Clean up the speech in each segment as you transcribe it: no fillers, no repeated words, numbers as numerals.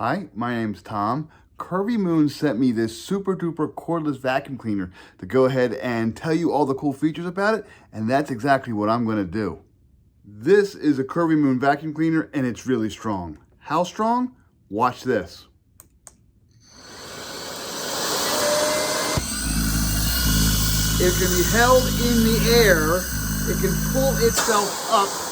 Hi, my name's Tom. Curvymoontech sent me this super duper cordless vacuum cleaner to go ahead and tell you all the cool features about it, and that's exactly what I'm going to do. This is a Curvymoontech vacuum cleaner, and it's really strong. How strong? Watch this. It can be held in the air. It can pull itself up.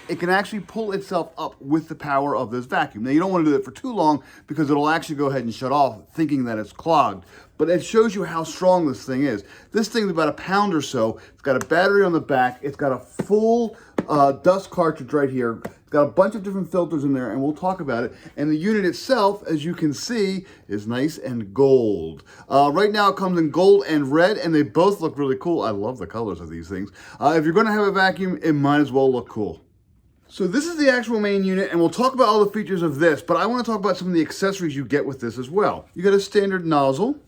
It can actually pull itself up with the power of this vacuum. Now, you don't want to do it for too long because it'll actually go ahead and shut off thinking that it's clogged. But it shows you how strong this thing is. This thing's about a pound or so. It's got a battery on the back. It's got a full dust cartridge right here. It's got a bunch of different filters in there, and we'll talk about it. And the unit itself, as you can see, is nice and gold. Right now it comes in gold and red, and they both look really cool. I love the colors of these things. If you're going to have a vacuum, it might as well look cool. So this is the actual main unit, and we'll talk about all the features of this, but I want to talk about some of the accessories you get with this as well. You get a standard nozzle.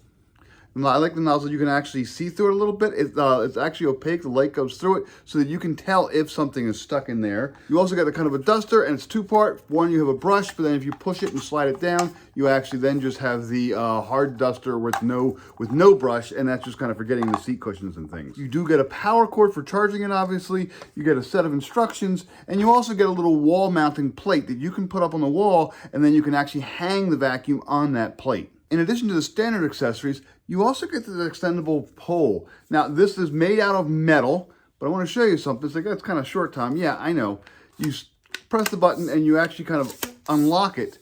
I like the nozzle. You can actually see through it a little bit. It's actually opaque. The light goes through it so that you can tell if something is stuck in there. You also get a kind of a duster, and it's two-part. One, you have a brush, but then if you push it and slide it down, you actually then just have the hard duster with no brush, and that's just kind of for getting the seat cushions and things. You do get a power cord for charging it, obviously. You get a set of instructions, and you also get a little wall mounting plate that you can put up on the wall, and then you can actually hang the vacuum on that plate. In addition to the standard accessories, you also get this extendable pole. Now, this is made out of metal, but I want to show you something. It's like, that's kind of short, Tom. Yeah, I know. You press the button and you actually kind of unlock it.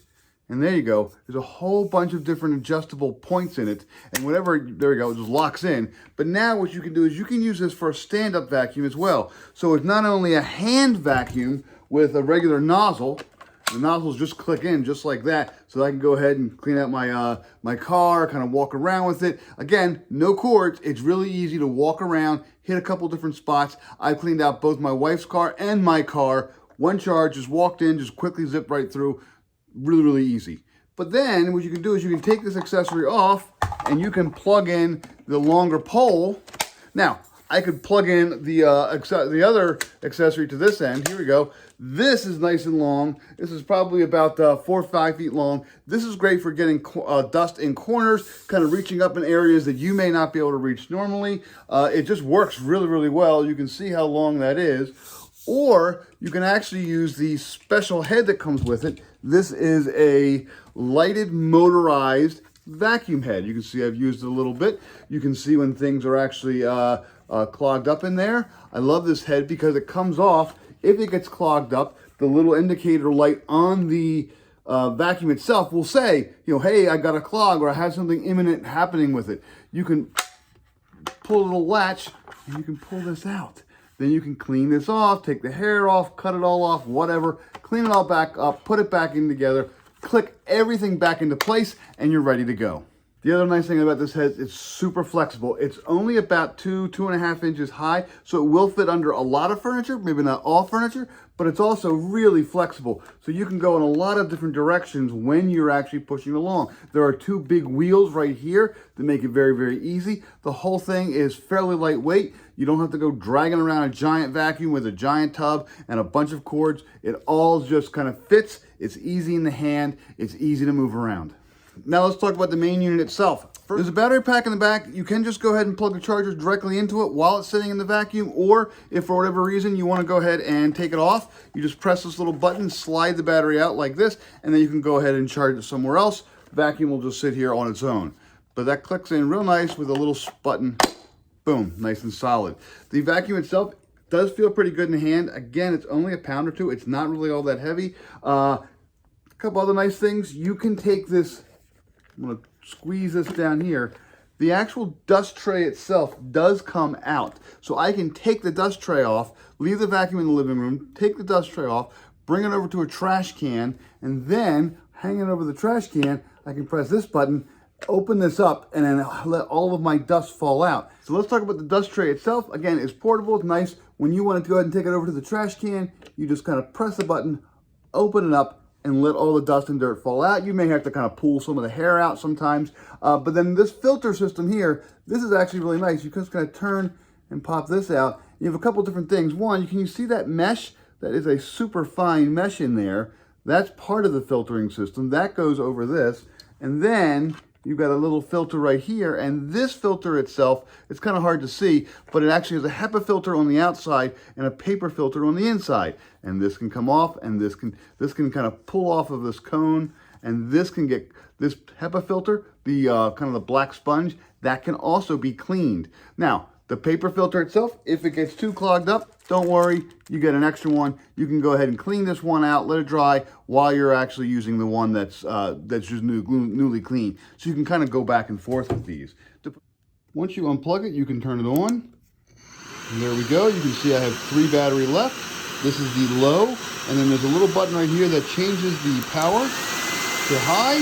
And there you go. There's a whole bunch of different adjustable points in it. And whatever, there we go, it just locks in. But now what you can do is you can use this for a stand-up vacuum as well. So it's not only a hand vacuum with a regular nozzle. The nozzles just click in just like that, so I can go ahead and clean out my my car, kind of walk around with it. Again, no cords. It's really easy to walk around, hit a couple different spots. I cleaned out both my wife's car and my car. One charge, just walked in, just quickly zipped right through. Really, really easy. But then what you can do is you can take this accessory off and you can plug in the longer pole. Now, I could plug in the other accessory to this end. Here we go. This is nice and long. This is probably about 4 or 5 feet long. This is great for getting dust in corners, kind of reaching up in areas that you may not be able to reach normally. It just works really, really well. You can see how long that is. Or you can actually use the special head that comes with it. This is a lighted motorized vacuum head. You can see I've used it a little bit. You can see when things are actually clogged up in there. I love this head because it comes off. If it gets clogged up, the little indicator light on the vacuum itself will say, hey, I got a clog, or I have something imminent happening with it. You can pull a little latch and you can pull this out. Then you can clean this off, take the hair off, cut it all off, whatever, clean it all back up, put it back in together, click everything back into place, and you're ready to go. The other nice thing about this head, it's super flexible. It's only about 2.5 inches high, so it will fit under a lot of furniture, maybe not all furniture, but it's also really flexible. So you can go in a lot of different directions when you're actually pushing along. There are 2 big wheels right here that make it very, very easy. The whole thing is fairly lightweight. You don't have to go dragging around a giant vacuum with a giant tub and a bunch of cords. It all just kind of fits. It's easy in the hand. It's easy to move around. Now let's talk about the main unit itself. There's a battery pack in the back. You can just go ahead and plug the charger directly into it while it's sitting in the vacuum, or if for whatever reason you want to go ahead and take it off, you just press this little button, slide the battery out like this, and then you can go ahead and charge it somewhere else. Vacuum will just sit here on its own. But that clicks in real nice with a little button. Boom, nice and solid. The vacuum itself does feel pretty good in the hand. Again, it's only a pound or 2. It's not really all that heavy. A couple other nice things. You can take this, I'm going to squeeze this down here. The actual dust tray itself does come out. So I can take the dust tray off, leave the vacuum in the living room, take the dust tray off, bring it over to a trash can, and then hanging over the trash can, I can press this button, open this up, and then let all of my dust fall out. So let's talk about the dust tray itself. Again, it's portable, it's nice. When you want to go ahead and take it over to the trash can, you just kind of press the button, open it up, and let all the dust and dirt fall out. You may have to kind of pull some of the hair out sometimes. But then this filter system here, this is actually really nice. You can just kind of turn and pop this out. You have a couple different things. One, you see that mesh? That is a super fine mesh in there. That's part of the filtering system. That goes over this. And then you've got a little filter right here. And this filter itself, it's kind of hard to see, but it actually has a HEPA filter on the outside and a paper filter on the inside. And this can come off, and this can kind of pull off of this cone. And this can get, this HEPA filter, the kind of the black sponge, that can also be cleaned. Now, the paper filter itself, if it gets too clogged up, don't worry, you get an extra one. You can go ahead and clean this one out, let it dry, while you're actually using the one that's just newly clean. So you can kind of go back and forth with these. Once you unplug it, you can turn it on. And there we go. You can see I have 3 battery left. This is the low, and then there's a little button right here that changes the power to high,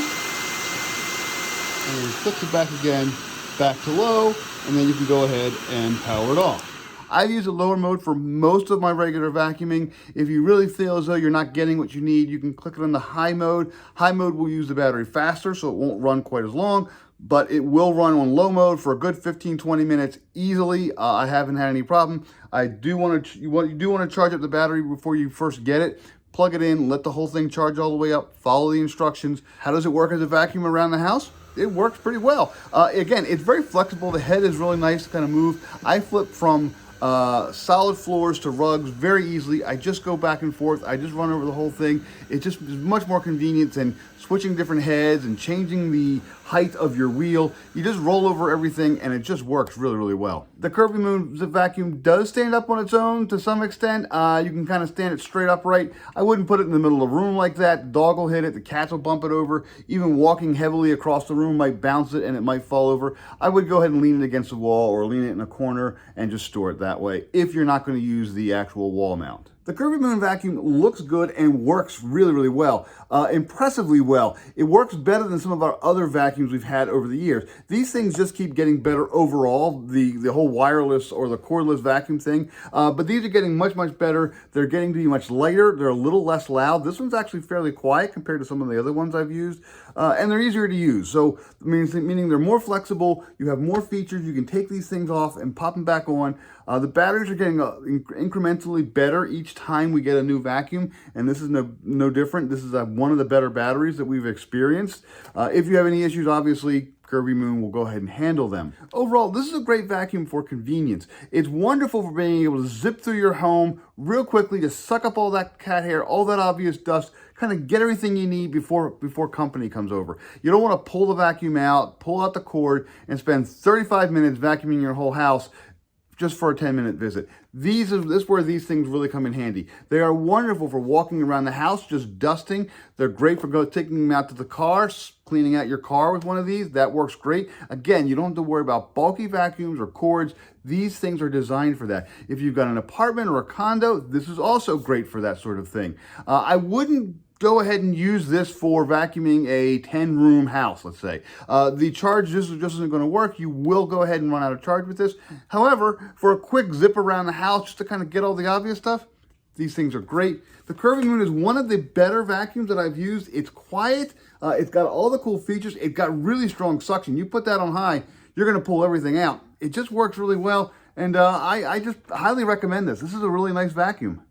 and then flicks it back again, back to low, and then you can go ahead and power it off. I use a lower mode for most of my regular vacuuming. If you really feel as though you're not getting what you need, you can click it on the high mode. High mode will use the battery faster, so it won't run quite as long, but it will run on low mode for a good 15-20 minutes easily. I haven't had any problem. You do want to charge up the battery before you first get it. Plug it in, let the whole thing charge all the way up, follow the instructions. How does it work as a vacuum around the house? It works pretty well. Again, it's very flexible. The head is really nice to kind of move. I flip from solid floors to rugs very easily. I just go back and forth. I just run over the whole thing. It just is much more convenient than switching different heads and changing the height of your wheel. You just roll over everything and it just works really, really well. The Curvymoontech vacuum does stand up on its own to some extent. You can kind of stand it straight upright. I wouldn't put it in the middle of the room like that. The dog will hit it, the cats will bump it over. Even walking heavily across the room might bounce it and it might fall over. I would go ahead and lean it against the wall or lean it in a corner and just store it that way if you're not going to use the actual wall mount. The Curvymoontech vacuum looks good and works really, really well, impressively well. It works better than some of our other vacuums we've had over the years. These things just keep getting better overall, the whole wireless or the cordless vacuum thing, but these are getting much, much better. They're getting to be much lighter. They're a little less loud. This one's actually fairly quiet compared to some of the other ones I've used, and they're easier to use. So meaning they're more flexible. You have more features. You can take these things off and pop them back on. The batteries are getting incrementally better each time we get a new vacuum, and this is no different. This is one of the better batteries that we've experienced. If you have any issues, obviously, Curvymoontech will go ahead and handle them. Overall, this is a great vacuum for convenience. It's wonderful for being able to zip through your home real quickly, to suck up all that cat hair, all that obvious dust, kind of get everything you need before company comes over. You don't want to pull the vacuum out, pull out the cord, and spend 35 minutes vacuuming your whole house just for a 10-minute visit. This is where these things really come in handy. They are wonderful for walking around the house, just dusting. They're great for taking them out to the car, cleaning out your car with one of these. That works great. Again, you don't have to worry about bulky vacuums or cords. These things are designed for that. If you've got an apartment or a condo, this is also great for that sort of thing. I wouldn't go ahead and use this for vacuuming a 10-room house, let's say. The charge just isn't going to work. You will go ahead and run out of charge with this. However, for a quick zip around the house, just to kind of get all the obvious stuff, these things are great. The Curvymoontech is one of the better vacuums that I've used. It's quiet. It's got all the cool features. It's got really strong suction. You put that on high, you're going to pull everything out. It just works really well, and I just highly recommend this. This is a really nice vacuum.